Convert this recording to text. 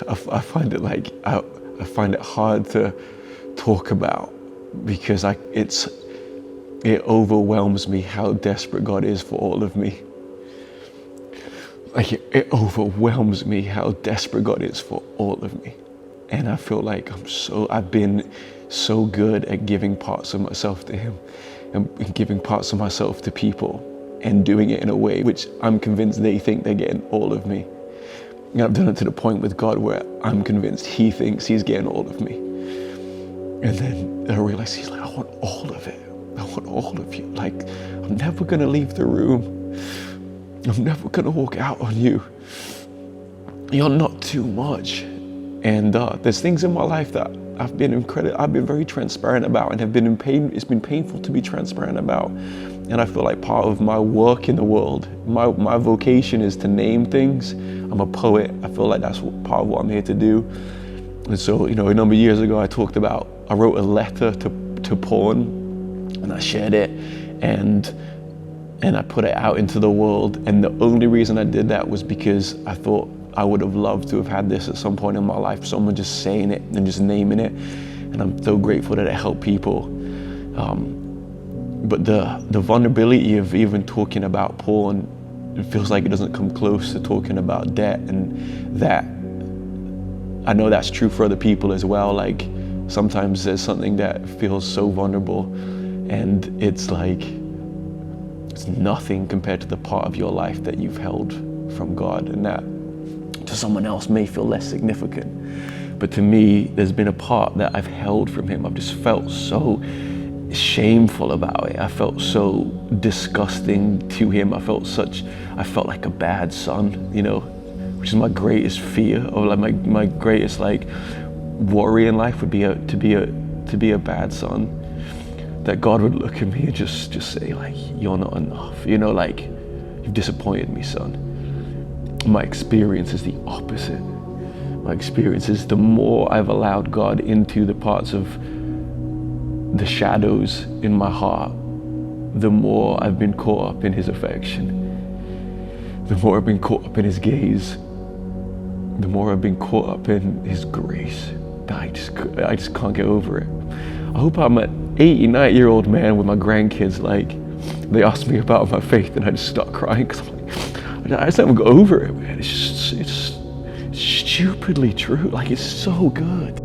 I find it like, I find it hard to talk about, because it overwhelms me how desperate God is for all of me. Like it overwhelms me how desperate God is for all of me. And I feel like I've been so good at giving parts of myself to him and giving parts of myself to people and doing it in a way which I'm convinced they think they're getting all of me. And I've done it to the point with God where I'm convinced he thinks he's getting all of me. And then I realize he's like, I want all of it. I want all of you. Like, I'm never gonna leave the room. I'm never gonna walk out on you. You're not too much. And there's things in my life that I've been very transparent about, and it's been painful to be transparent about. And I feel like part of my work in the world, my vocation is to name things. I'm a poet. I feel like that's part of what I'm here to do. And so, a number of years ago, I wrote a letter to porn, and I shared it, and I put it out into the world. And the only reason I did that was because I thought I would have loved to have had this at some point in my life, someone just saying it and just naming it. And I'm so grateful that it helped people. But the vulnerability of even talking about porn, it feels like it doesn't come close to talking about debt. And that, I know that's true for other people as well. Like, sometimes there's something that feels so vulnerable, and it's like, it's nothing compared to the part of your life that you've held from God, and that to someone else may feel less significant. But to me, there's been a part that I've held from him. I've just felt so shameful about it. I felt so disgusting to him. I felt like a bad son, which is my greatest fear, or like my greatest worry in life would be to be a bad son. That God would look at me and just say, like, you're not enough. Like, you've disappointed me, son. My experience is the opposite. My experience is the more I've allowed God into the parts of the shadows in my heart, the more I've been caught up in his affection. The more I've been caught up in his gaze. The more I've been caught up in his grace. I just can't get over it. I hope I'm an 89-year-old man with my grandkids, like, they ask me about my faith and I just start crying because I'm like, I just haven't got over it, man. It's stupidly true. Like, it's so good.